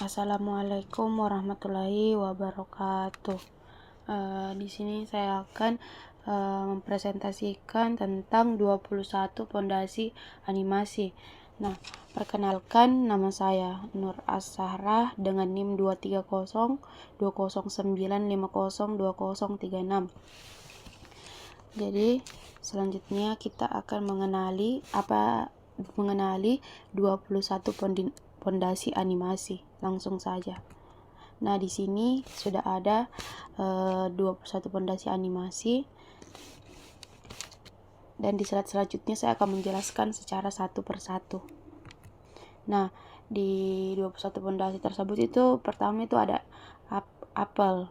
Assalamualaikum warahmatullahi wabarakatuh. Di sini saya akan mempresentasikan tentang 21 pondasi animasi. Nah, perkenalkan, nama saya Nur As-Sahrah dengan NIM 2302095020036. Jadi, selanjutnya kita akan mengenali 21 pondasi animasi. Langsung saja. Nah, di sini sudah ada 21 pondasi animasi. Dan di slide selanjutnya saya akan menjelaskan secara satu persatu. Nah, di 21 pondasi tersebut itu pertama itu ada Apple.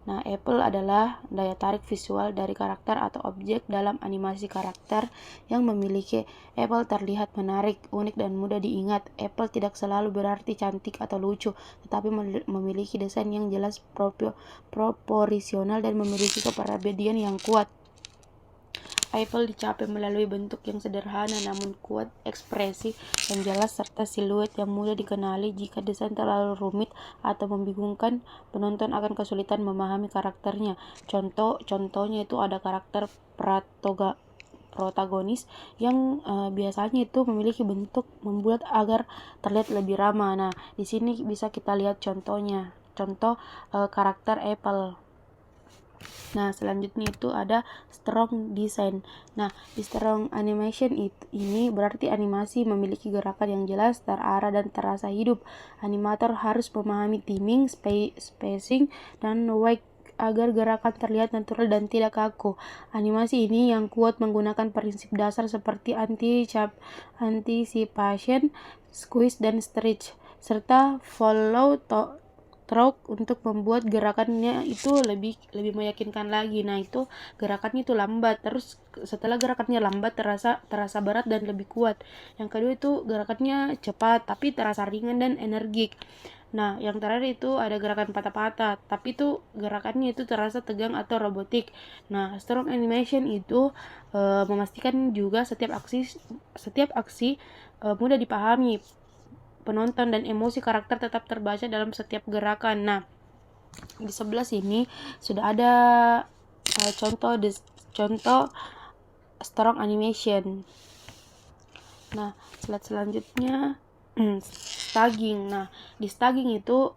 Nah, Apple adalah daya tarik visual dari karakter atau objek dalam animasi karakter yang memiliki Apple terlihat menarik, unik, dan mudah diingat. Apple tidak selalu berarti cantik atau lucu, tetapi memiliki desain yang jelas, proporsional, dan memiliki kepribadian yang kuat. Apple dicapai melalui bentuk yang sederhana namun kuat, ekspresi yang jelas, serta siluet yang mudah dikenali. Jika desain terlalu rumit atau membingungkan, penonton akan kesulitan memahami karakternya. Contohnya itu ada karakter protagonis yang biasanya itu memiliki bentuk membuat agar terlihat lebih ramah. Nah, di sini bisa kita lihat contohnya. Contoh karakter Apple. Nah, selanjutnya itu ada strong design. Nah, di strong animation ini berarti animasi memiliki gerakan yang jelas, terarah, dan terasa hidup. Animator harus memahami timing, spacing, dan weight agar gerakan terlihat natural dan tidak kaku. Animasi ini yang kuat menggunakan prinsip dasar seperti anticipation, squeeze, dan stretch, serta follow through untuk membuat gerakannya itu lebih meyakinkan lagi. Nah, itu gerakannya itu lambat, terus setelah gerakannya lambat terasa berat dan lebih kuat. Yang kedua itu gerakannya cepat tapi terasa ringan dan energik. Nah, yang terakhir itu ada gerakan patah-patah, tapi itu gerakannya itu terasa tegang atau robotik. Nah, strong animation itu memastikan juga setiap aksi mudah dipahami penonton dan emosi karakter tetap terbaca dalam setiap gerakan. Nah, di sebelah sini sudah ada contoh strong animation. Nah, slide selanjutnya staging. Nah, di staging itu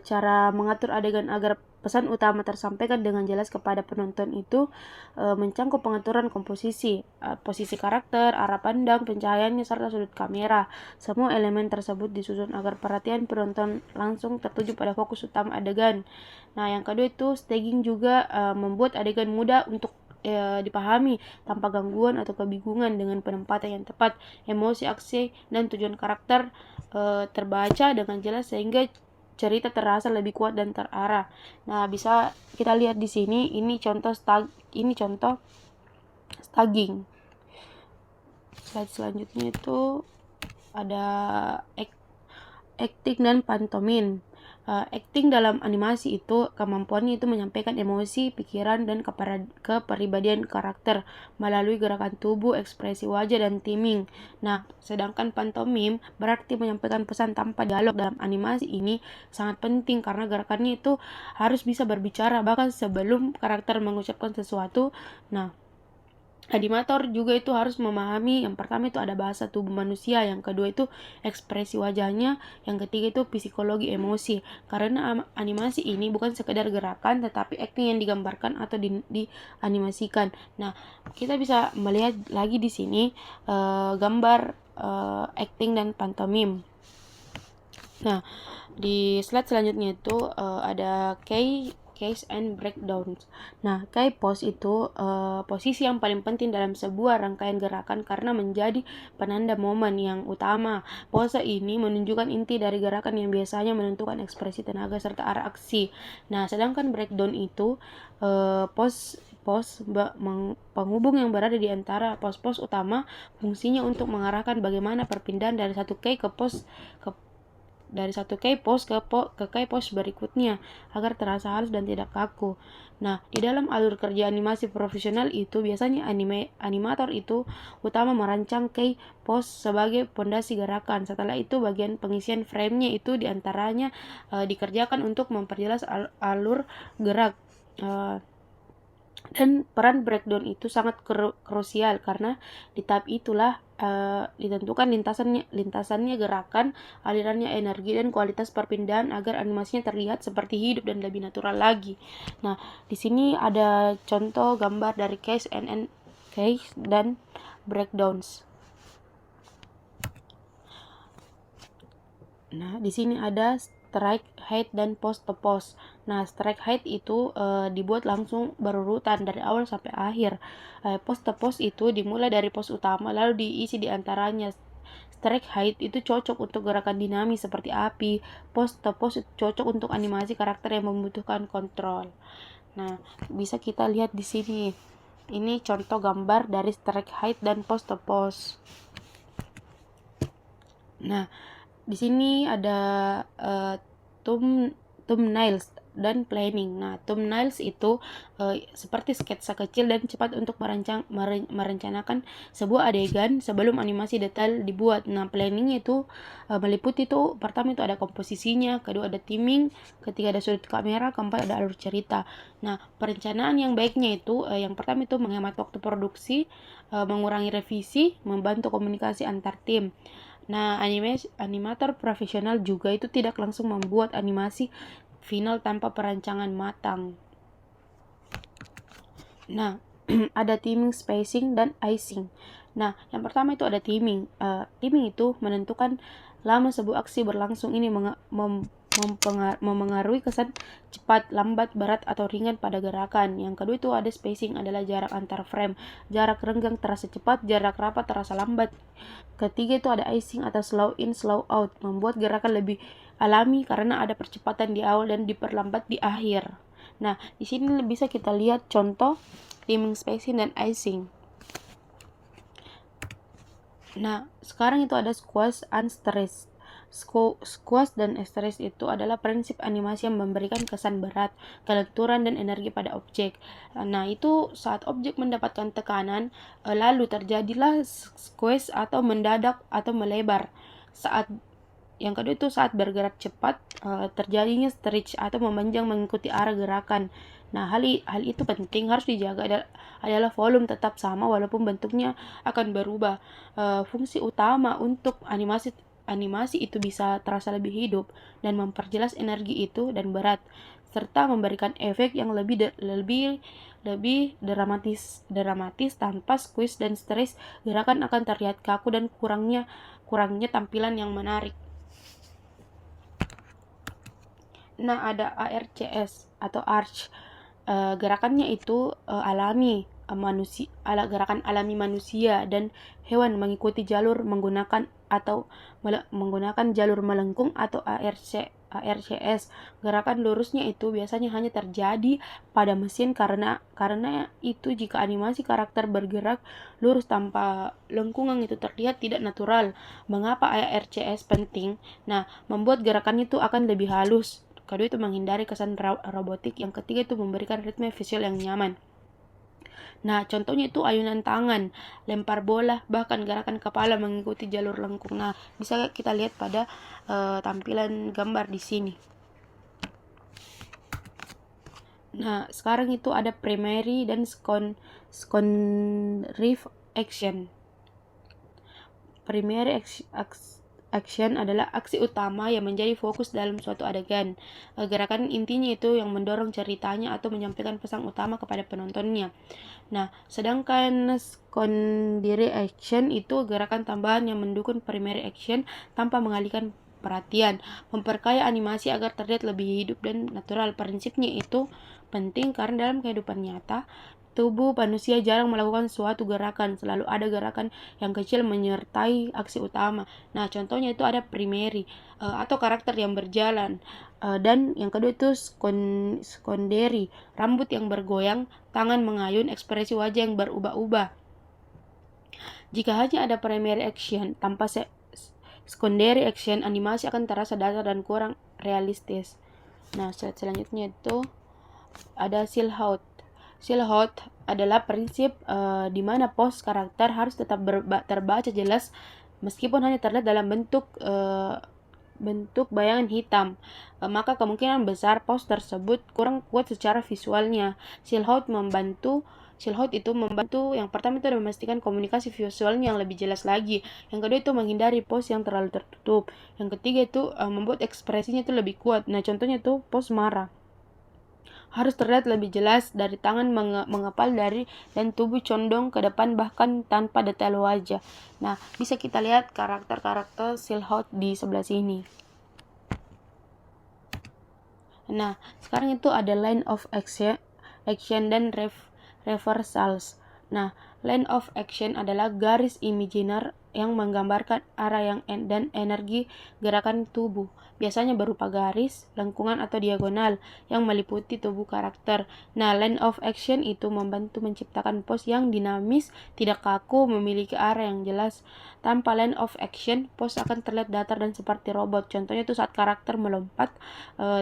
cara mengatur adegan agar pesan utama tersampaikan dengan jelas kepada penonton itu mencangkup pengaturan komposisi, posisi karakter, arah pandang, pencahayaannya, serta sudut kamera. Semua elemen tersebut disusun agar perhatian penonton langsung tertuju pada fokus utama adegan. Nah, yang kedua itu staging juga membuat adegan mudah untuk dipahami tanpa gangguan atau kebingungan dengan penempatan yang tepat. Emosi, aksi, dan tujuan karakter terbaca dengan jelas sehingga cerita terasa lebih kuat dan terarah. Nah, bisa kita lihat di sini, ini contoh staging. Slide selanjutnya itu ada acting dan pantomim. Acting dalam animasi itu kemampuannya itu menyampaikan emosi, pikiran, dan kepribadian karakter melalui gerakan tubuh, ekspresi wajah, dan timing. Nah, sedangkan pantomim berarti menyampaikan pesan tanpa dialog. Dalam animasi ini sangat penting karena gerakannya itu harus bisa berbicara bahkan sebelum karakter mengucapkan sesuatu. Nah, animator juga itu harus memahami, yang pertama itu ada bahasa tubuh manusia, yang kedua itu ekspresi wajahnya, yang ketiga itu psikologi emosi. Karena animasi ini bukan sekedar gerakan tetapi acting yang digambarkan atau dianimasikan. Nah, kita bisa melihat lagi di sini gambar acting dan pantomim. Nah, di slide selanjutnya itu ada case and breakdowns. Nah, key pose itu posisi yang paling penting dalam sebuah rangkaian gerakan karena menjadi penanda momen yang utama. Pose ini menunjukkan inti dari gerakan yang biasanya menentukan ekspresi, tenaga, serta arah aksi. Nah, sedangkan breakdown itu pose penghubung yang berada di antara pose-pose utama, fungsinya untuk mengarahkan bagaimana perpindahan dari satu key ke pose dari satu key pose ke key pose berikutnya agar terasa halus dan tidak kaku. Nah, di dalam alur kerja animasi profesional itu biasanya animator itu utama merancang key pose sebagai pondasi gerakan. Setelah itu bagian pengisian frame-nya itu diantaranya dikerjakan untuk memperjelas alur gerak. Dan peran breakdown itu sangat krusial karena di tahap itulah ditentukan lintasannya gerakan, alirannya energi, dan kualitas perpindahan agar animasinya terlihat seperti hidup dan lebih natural lagi. Nah, di sini ada contoh gambar dari case dan breakdowns. Nah, di sini ada strike height dan pose to pose. Nah, strike height itu dibuat langsung berurutan dari awal sampai akhir. Pose to pose itu dimulai dari pose utama lalu diisi di antaranya. Strike height itu cocok untuk gerakan dinamis seperti api. Pose to pose itu cocok untuk animasi karakter yang membutuhkan kontrol. Nah, bisa kita lihat di sini. Ini contoh gambar dari strike height dan pose to pose. Nah, di sini ada thumbnails dan planning. Nah, thumbnails itu seperti sketsa kecil dan cepat untuk merencanakan sebuah adegan sebelum animasi detail dibuat. Nah, planning itu meliputi itu pertama itu ada komposisinya, kedua ada timing, ketiga ada sudut kamera, keempat ada alur cerita. Nah, perencanaan yang baiknya itu yang pertama itu menghemat waktu produksi, mengurangi revisi, membantu komunikasi antar tim. Nah, animator profesional juga itu tidak langsung membuat animasi final tanpa perancangan matang. Nah, ada timing, spacing, dan icing. Nah, yang pertama itu ada timing. Timing itu menentukan lama sebuah aksi berlangsung. Ini memengaruhi kesan cepat, lambat, berat, atau ringan pada gerakan. Yang kedua itu ada spacing, adalah jarak antar frame. Jarak renggang terasa cepat, jarak rapat terasa lambat. Ketiga itu ada icing atau slow in, slow out, membuat gerakan lebih alami karena ada percepatan di awal dan diperlambat di akhir. Nah, di sini bisa kita lihat contoh timing, spacing, dan icing. Nah, sekarang itu ada squash and stress. Squash dan stress itu adalah prinsip animasi yang memberikan kesan berat, kelenturan, dan energi pada objek. Nah, itu saat objek mendapatkan tekanan, lalu terjadilah squash atau mendadak atau melebar. Yang kedua itu saat bergerak cepat, terjadinya stretch atau memanjang mengikuti arah gerakan. Nah, hal itu penting, harus dijaga adalah volume tetap sama walaupun bentuknya akan berubah. Fungsi utama untuk animasi itu bisa terasa lebih hidup dan memperjelas energi itu dan berat, serta memberikan efek yang lebih dramatis tanpa squeeze dan stress. Gerakan akan terlihat kaku dan kurangnya tampilan yang menarik. Nah, ada ARCS atau arch. Gerakannya itu alami, gerakan alami manusia dan hewan mengikuti jalur menggunakan jalur melengkung atau ARCS. Gerakan lurusnya itu biasanya hanya terjadi pada mesin karena itu jika animasi karakter bergerak lurus tanpa lengkungan itu terlihat tidak natural. Mengapa ARCS penting? Nah, membuat gerakan itu akan lebih halus. Kedua itu menghindari kesan robotik. Yang ketiga itu memberikan ritme visual yang nyaman. Nah, contohnya itu ayunan tangan, lempar bola, bahkan gerakan kepala mengikuti jalur lengkung. Nah, bisa kita lihat pada tampilan gambar di sini. Nah, sekarang itu ada primary dan secondary action. Primary action adalah aksi utama yang menjadi fokus dalam suatu adegan. Gerakan intinya itu yang mendorong ceritanya atau menyampaikan pesan utama kepada penontonnya. Nah, sedangkan secondary action itu gerakan tambahan yang mendukung primary action tanpa mengalihkan perhatian, memperkaya animasi agar terlihat lebih hidup dan natural. Prinsipnya itu penting karena dalam kehidupan nyata tubuh manusia jarang melakukan suatu gerakan, selalu ada gerakan yang kecil menyertai aksi utama. Nah, contohnya itu ada primary atau karakter yang berjalan. Dan yang kedua itu secondary, rambut yang bergoyang, tangan mengayun, ekspresi wajah yang berubah-ubah. Jika hanya ada primary action tanpa secondary action, animasi akan terasa datar dan kurang realistis. Nah, selanjutnya itu ada silhouette. Silhouette adalah prinsip di mana pose karakter harus tetap terbaca jelas meskipun hanya terlihat dalam bentuk bayangan hitam. Maka kemungkinan besar pose tersebut kurang kuat secara visualnya. Silhouette itu membantu yang pertama itu memastikan komunikasi visualnya yang lebih jelas lagi. Yang kedua itu menghindari pose yang terlalu tertutup. Yang ketiga itu membuat ekspresinya itu lebih kuat. Nah, contohnya itu pose marah. Harus terlihat lebih jelas dari tangan mengepal dan tubuh condong ke depan bahkan tanpa detail wajah. Nah, bisa kita lihat karakter-karakter silhouette di sebelah sini. Nah, sekarang itu ada line of action dan reversals. Nah, line of action adalah garis imajiner yang menggambarkan arah dan energi gerakan tubuh. Biasanya berupa garis, lengkungan atau diagonal yang meliputi tubuh karakter. Nah, line of action itu membantu menciptakan pose yang dinamis, tidak kaku, memiliki arah yang jelas. Tanpa line of action, pose akan terlihat datar dan seperti robot. Contohnya itu saat karakter melompat,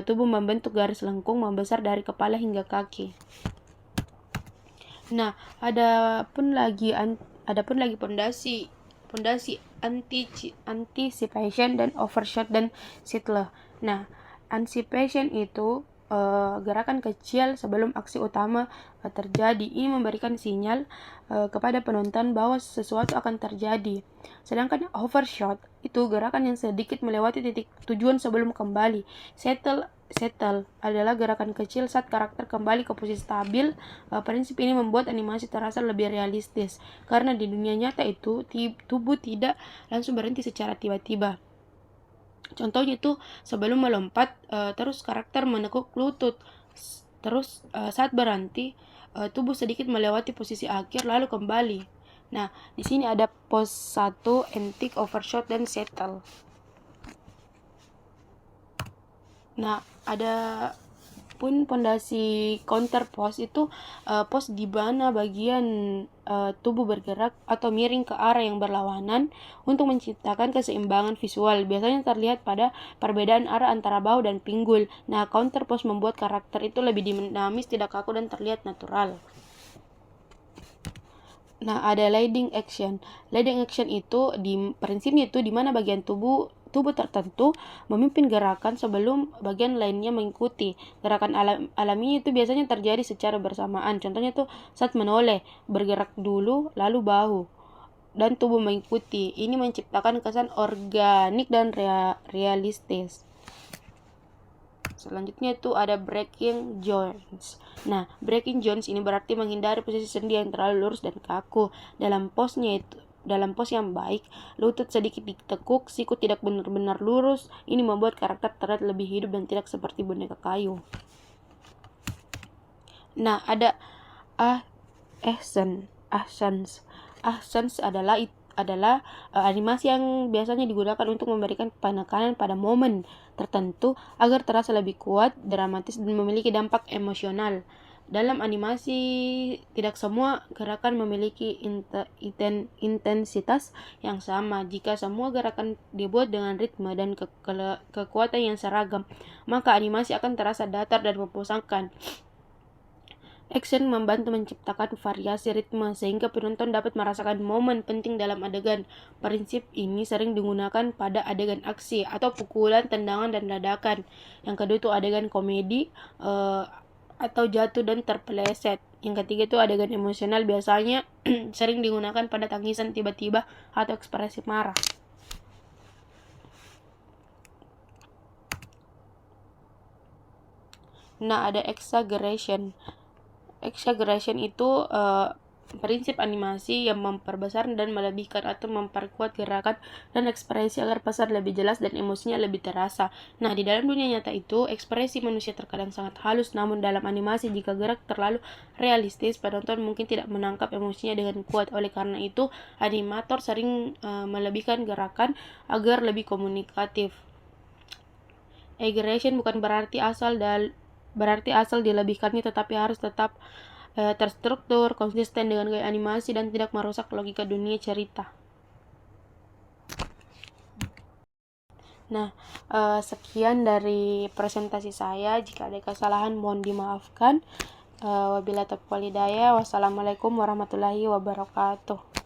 tubuh membentuk garis lengkung membesar dari kepala hingga kaki. Nah, ada pun lagi pondasi anticipation dan overshot dan settler. Nah, anticipation itu gerakan kecil sebelum aksi utama terjadi. Ini memberikan sinyal kepada penonton bahwa sesuatu akan terjadi. Sedangkan overshot itu gerakan yang sedikit melewati titik tujuan sebelum kembali. Settle adalah gerakan kecil saat karakter kembali ke posisi stabil. Prinsip ini membuat animasi terasa lebih realistis karena di dunia nyata itu tubuh tidak langsung berhenti secara tiba-tiba. Contohnya itu sebelum melompat, terus karakter menekuk lutut, terus saat berhenti, tubuh sedikit melewati posisi akhir lalu kembali. Nah, di sini ada pose 1, antique, overshot, dan settle. Nah, ada pun pondasi counter pose itu pose di mana bagian tubuh bergerak atau miring ke arah yang berlawanan untuk menciptakan keseimbangan visual. Biasanya terlihat pada perbedaan arah antara bahu dan pinggul. Nah, counter pose membuat karakter itu lebih dinamis, tidak kaku dan terlihat natural. Nah, ada leading action. Leading action itu prinsipnya itu di mana bagian tubuh tertentu memimpin gerakan sebelum bagian lainnya mengikuti. Gerakan alami itu biasanya terjadi secara bersamaan. Contohnya itu saat menoleh, bergerak dulu lalu bahu dan tubuh mengikuti. Ini menciptakan kesan organik dan realistis. Selanjutnya itu ada breaking joints. Nah, breaking joints ini berarti menghindari posisi sendi yang terlalu lurus dan kaku. Dalam pose yang baik, lutut sedikit ditekuk, siku tidak benar-benar lurus. Ini membuat karakter terlihat lebih hidup dan tidak seperti boneka kayu. Nah, ada actions adalah animasi yang biasanya digunakan untuk memberikan penekanan pada momen tertentu agar terasa lebih kuat, dramatis, dan memiliki dampak emosional. Dalam animasi, tidak semua gerakan memiliki intensitas yang sama. Jika semua gerakan dibuat dengan ritme dan kekuatan yang seragam, maka animasi akan terasa datar dan membosankan. Action membantu menciptakan variasi ritme sehingga penonton dapat merasakan momen penting dalam adegan. Prinsip ini sering digunakan pada adegan aksi atau pukulan, tendangan, dan ledakan. Yang kedua itu adegan komedi atau jatuh dan terpeleset. Yang ketiga itu adegan emosional, biasanya sering digunakan pada tangisan tiba-tiba atau ekspresi marah. Nah, ada exaggeration. Exaggeration itu prinsip animasi yang memperbesar dan melebihkan atau memperkuat gerakan dan ekspresi agar pesan lebih jelas dan emosinya lebih terasa. Nah, di dalam dunia nyata itu, ekspresi manusia terkadang sangat halus, namun dalam animasi jika gerak terlalu realistis, penonton mungkin tidak menangkap emosinya dengan kuat. Oleh karena itu, animator sering melebihkan gerakan agar lebih komunikatif. Exaggeration bukan berarti asal dilebihkannya, tetapi harus tetap terstruktur, konsisten dengan gaya animasi dan tidak merusak logika dunia cerita. Nah, sekian dari presentasi saya. Jika ada kesalahan mohon dimaafkan. Wabillahi taufiq walhidayah. Wassalamualaikum warahmatullahi wabarakatuh.